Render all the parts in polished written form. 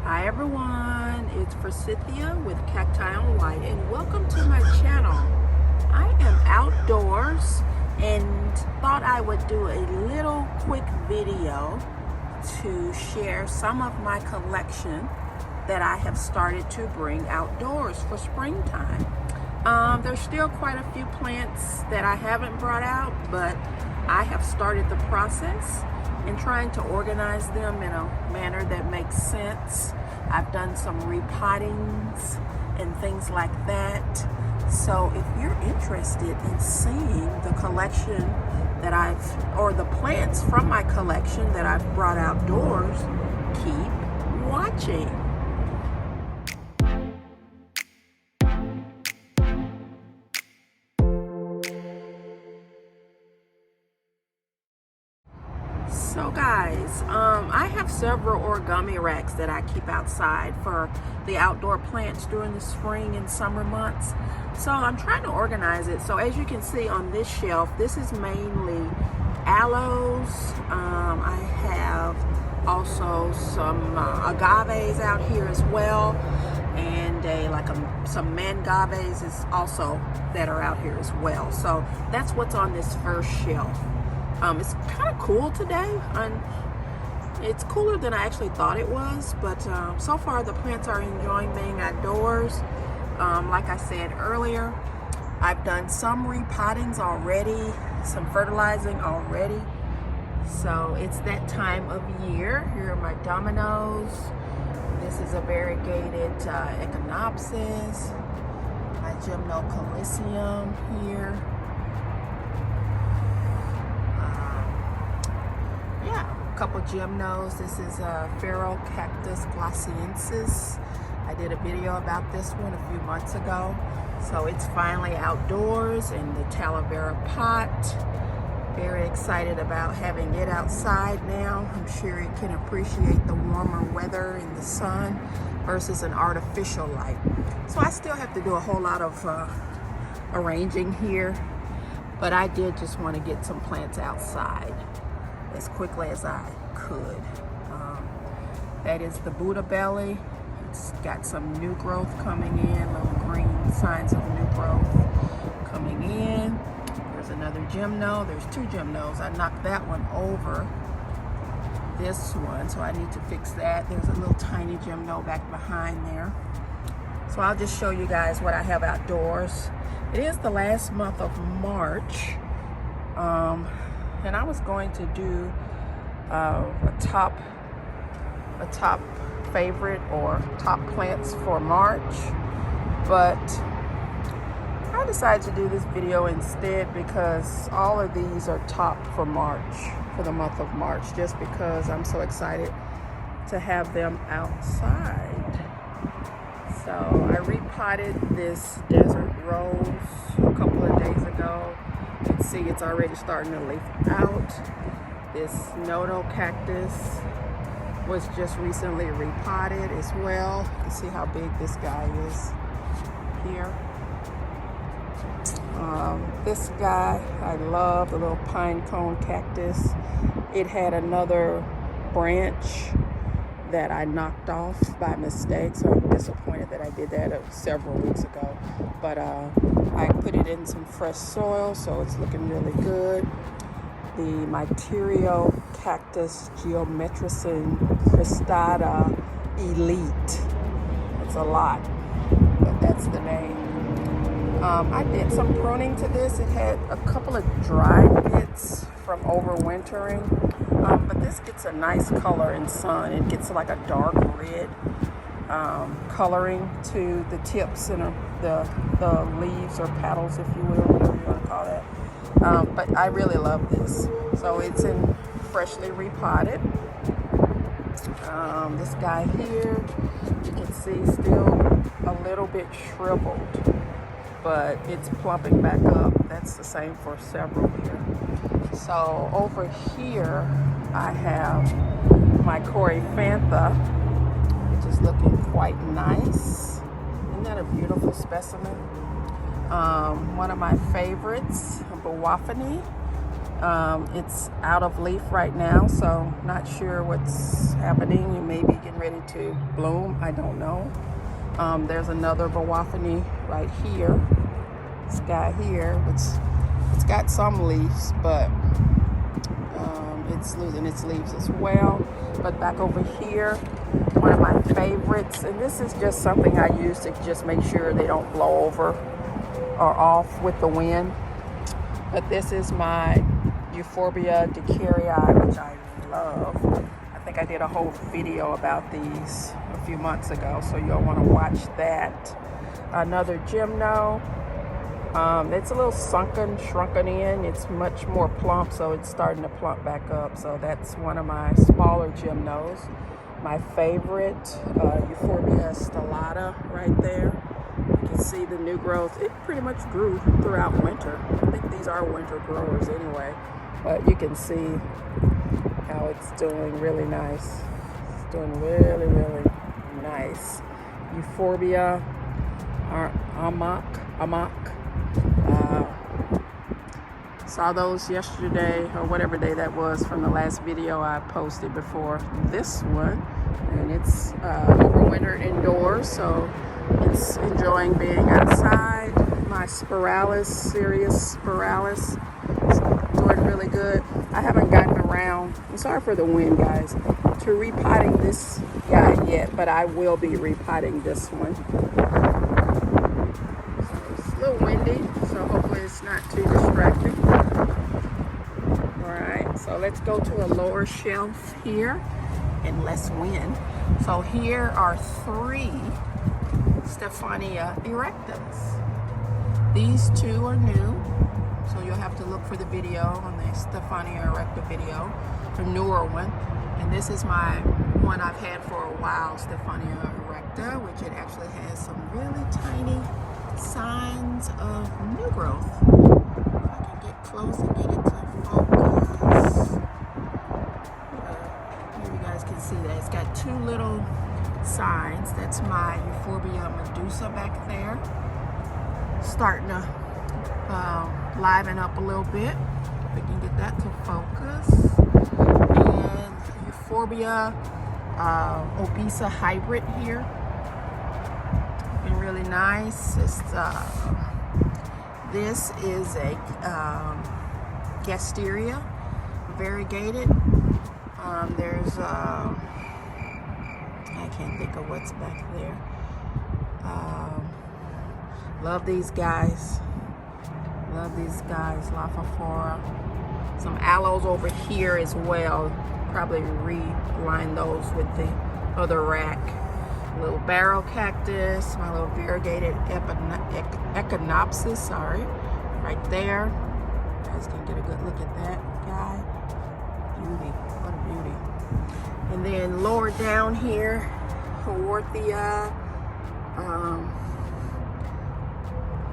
Hi everyone, it's Forsythia with CactiOnWhite and welcome to my channel. I am outdoors and thought I would do a little quick video to share some of my collection that I have started to bring outdoors for springtime. There's still quite a few plants that I haven't brought out, but I have started the process and trying to organize them in a manner that makes sense. I've done some repottings and things like that. So if you're interested in seeing the collection that or the plants from my collection that I've brought outdoors, keep watching. So guys, I have several origami racks that I keep outside for the outdoor plants during the spring and summer months. So I'm trying to organize it. So as you can see on this shelf, this is mainly aloes. I have also some agaves out here as well, and some mangaves is also that are out here as well. So that's what's on this first shelf. It's kind of cool today, and it's cooler than I actually thought it was, but so far the plants are enjoying being outdoors. Like I said earlier, I've done some repottings already, some fertilizing already, so it's that time of year. Here are my dominoes. This is a variegated echinopsis, my gymnocalycium here. Couple gymnos. This is Feral Cactus glaciensis. I did a video about this one a few months ago. So it's finally outdoors in the Talavera pot. Very excited about having it outside now. I'm sure it can appreciate the warmer weather in the sun versus an artificial light. So I still have to do a whole lot of arranging here, but I did just want to get some plants outside as quickly as I could. That is the Buddha belly. It's got some new growth coming in, little green signs of new growth coming in. There's another gymno. There's two gymnos. I knocked that one over this one, so I need to fix that. There's a little tiny gymno back behind there. So I'll just show you guys what I have outdoors. It is the last month of March. And I was going to do a top favorite or top plants for March, but I decided to do this video instead because all of these are top for March, for the month of March, just because I'm so excited to have them outside. So I repotted this desert rose a couple of days ago. You can see it's already starting to leaf out. This nodo cactus was just recently repotted as well. You can see how big this guy is here. This guy, I love the little pine cone cactus. It had another branch that I knocked off by mistake, so I'm disappointed that I did that several weeks ago. But I put it in some fresh soil, so it's looking really good. The Myterio Cactus Geometricin Cristata Elite. It's a lot, but that's the name. I did some pruning to this. It had a couple of dry bits from overwintering, but this gets a nice color in sun. It gets like a dark red coloring to the tips and the leaves or petals, if you will, whatever you want to call that. But I really love this. So it's in freshly repotted. This guy here, you can see still a little bit shriveled, but it's plumping back up. That's the same for several here. So over here, I have my Coryphantha, which is looking quite nice. Isn't that a beautiful specimen? One of my favorites, Bawaphany. It's out of leaf right now, so not sure what's happening. You may be getting ready to bloom. I don't know. There's another Bawafani right here. This guy here, which it's got some leaves, but it's losing its leaves as well. But back over here, one of my favorites, and this is just something I use to just make sure they don't blow over or off with the wind. But this is my Euphorbia decarii, which I love. I think I did a whole video about these a few months ago, so you'll want to watch that. Another gymno. It's a little shrunken in. It's much more plump, so it's starting to plump back up. So that's one of my smaller gymnos. My favorite, Euphorbia stellata right there. You can see the new growth. It pretty much grew throughout winter. I think these are winter growers anyway. But you can see how it's doing really nice. It's doing really, really nice. Euphorbia Yeaaaahhh. Saw those yesterday, or whatever day that was, from the last video I posted before this one. And it's overwintered indoors, so it's enjoying being outside. My spiralis, Sirius spiralis, is doing really good. I haven't gotten around, I'm sorry for the wind guys, to repotting this guy yet, but I will be repotting this one. So it's a little windy, so hopefully it's not too distracting. Alright, so let's go to a lower shelf here and less wind. So here are 3 Stephania erectas. These 2 are new, so you'll have to look for the video on the Stephania erecta video, the newer one. And this is my one I've had for a while, Stephania erecta, which it actually has some really tiny signs of new growth. If I can get close and get it to focus. Here you guys can see that. It's got 2 little signs. That's my Euphorbia medusa back there. Starting to liven up a little bit. If we can get that to focus. And Euphorbia obesa hybrid here. Been really nice. This is a Gasteria variegated. There's I can't think of what's back there. Love these guys. Love these guys. Lophophora. Some aloes over here as well. Probably reline those with the other rack. Little barrel cactus. My little variegated echinopsis. Sorry. Right there. You guys can get a good look at that guy. Beauty. What a beauty. And then lower down here, Haworthia.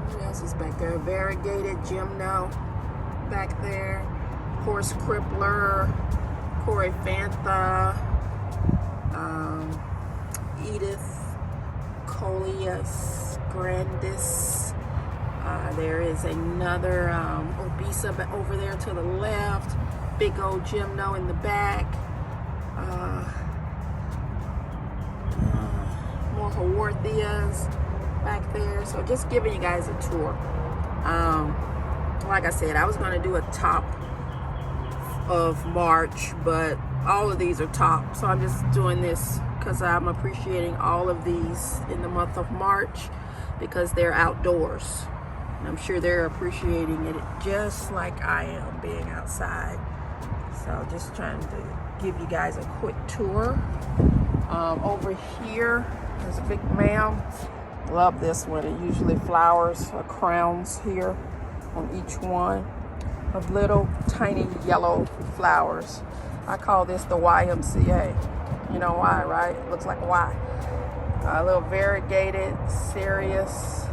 What else is back there? Variegated gymno back there. Horse crippler, Coryphantha, Edith, Coleus grandis. There is another obesa over there to the left. Big old gymno in the back. More Haworthias back there. So just giving you guys a tour. Like I said, I was going to do a top of March, but all of these are top. So I'm just doing this because I'm appreciating all of these in the month of March because they're outdoors. And I'm sure they're appreciating it just like I am being outside. So just trying to give you guys a quick tour. Over here, there's a big mound. Love this one. It usually flowers or crowns here on each one of little tiny yellow flowers. I call this the YMCA. You know why, right? It looks like a Y. A little variegated, Sirius.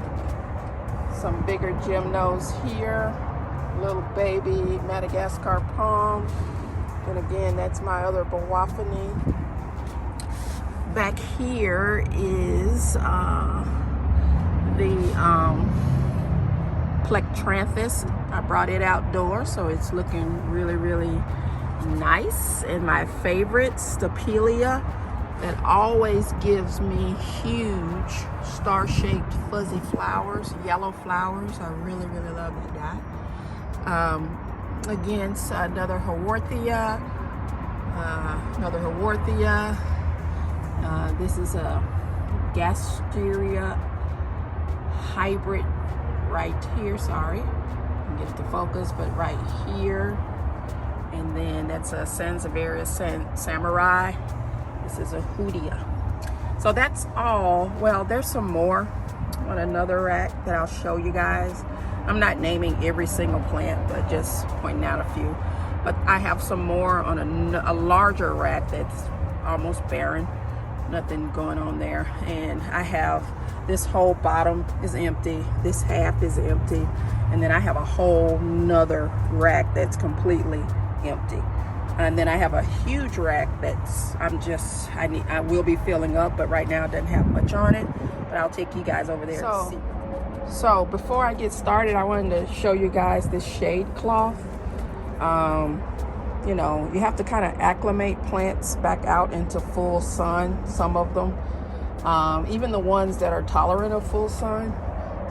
Some bigger gymnos here. Little baby Madagascar palm. And again, that's my other Bawafani. Back here is the Plectranthus. I brought it outdoors, so it's looking really, really nice. And my favorite, Stapelia, that always gives me huge star-shaped fuzzy flowers, yellow flowers. I really, really love that guy. Again, another Haworthia. This is a Gasteria hybrid right here. Sorry, I get it to focus, but right here. And then that's a Sansevieria Samurai. This is a Hoodia. So that's all. Well, there's some more on another rack that I'll show you guys. I'm not naming every single plant, but just pointing out a few. But I have some more on a larger rack that's almost barren. Nothing going on there. And I have this whole bottom is empty. This half is empty. And then I have a whole nother rack that's completely empty. And then I have a huge rack that's I will be filling up, but right now it doesn't have much on it. But I'll take you guys over there to see. So before I get started, I wanted to show you guys this shade cloth. You know, you have to kind of acclimate plants back out into full sun, some of them. Even the ones that are tolerant of full sun.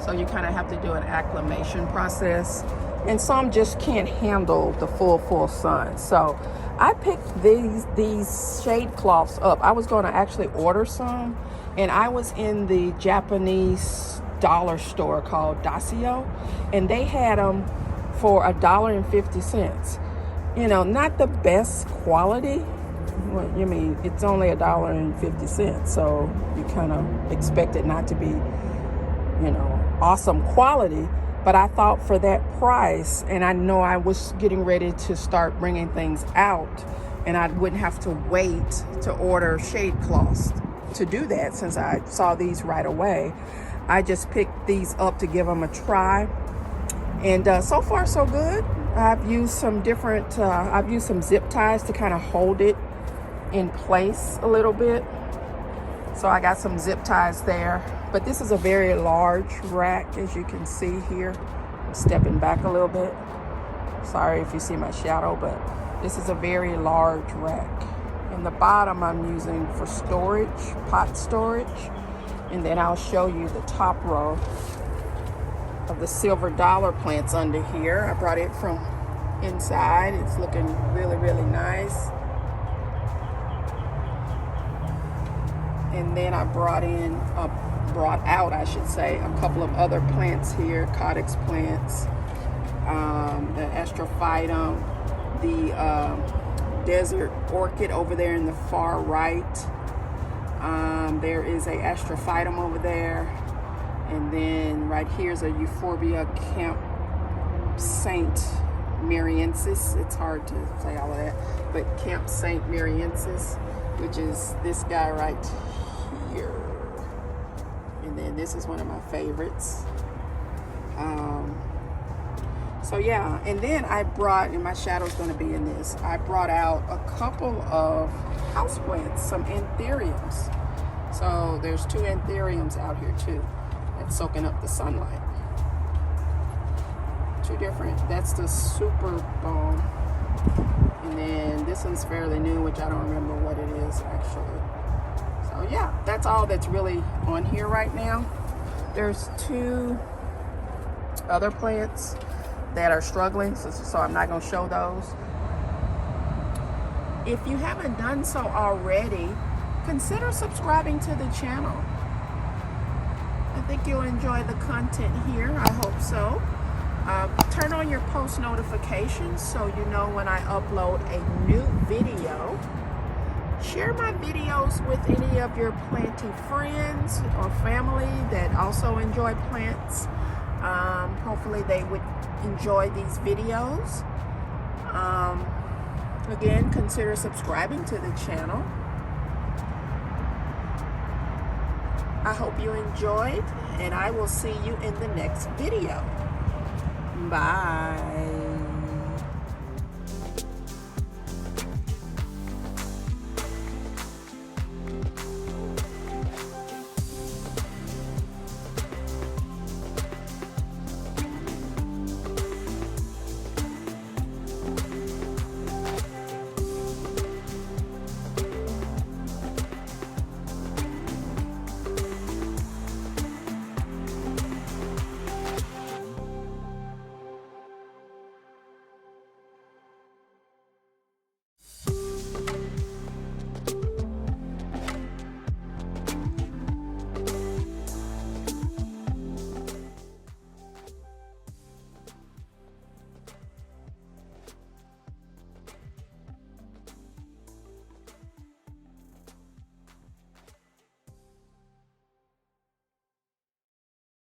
So you kind of have to do an acclimation process. And some just can't handle the full sun. So I picked these shade cloths up. I was going to actually order some, and I was in the Japanese dollar store called Dacio, and they had them for $1.50. You know, not the best quality. Well, you mean, it's only $1.50, so you kind of expect it not to be, you know, awesome quality. But I thought for that price, and I know I was getting ready to start bringing things out, and I wouldn't have to wait to order shade cloths to do that since I saw these right away. I just picked these up to give them a try. And so far so good. I've used some different, I've used some zip ties to kind of hold it in place a little bit. So I got some zip ties there. But this is a very large rack, as you can see here. I'm stepping back a little bit. Sorry if you see my shadow, but this is a very large rack. And the bottom I'm using for storage, pot storage. And then I'll show you the top row of the silver dollar plants under here. I brought it from inside. It's looking really, really nice. And then I brought out, I should say, a couple of other plants here, Codex plants, the Astrophytum, the desert orchid over there in the far right. There is a Astrophytum over there. And then right here is a Euphorbia Camp Saint Mariensis. It's hard to say all of that, but Camp Saint Mariensis, which is this guy right here. And then this is one of my favorites. So yeah, and then I brought, and my shadow's going to be in this, I brought out a couple of houseplants, some anthuriums. So there's 2 anthuriums out here too. That's soaking up the sunlight. 2 different, that's the Super Balm. And then this one's fairly new, which I don't remember what it is actually. So yeah, that's all that's really on here right now. There's 2 other plants that are struggling, so I'm not gonna show those. If you haven't done so already, consider subscribing to the channel. I think you'll enjoy the content here. I hope so. Turn on your post notifications so you know when I upload a new video. Share my videos with any of your planty friends or family that also enjoy plants. Hopefully they would enjoy these videos. Again, consider subscribing to the channel. I hope you enjoyed, and I will see you in the next video. Bye.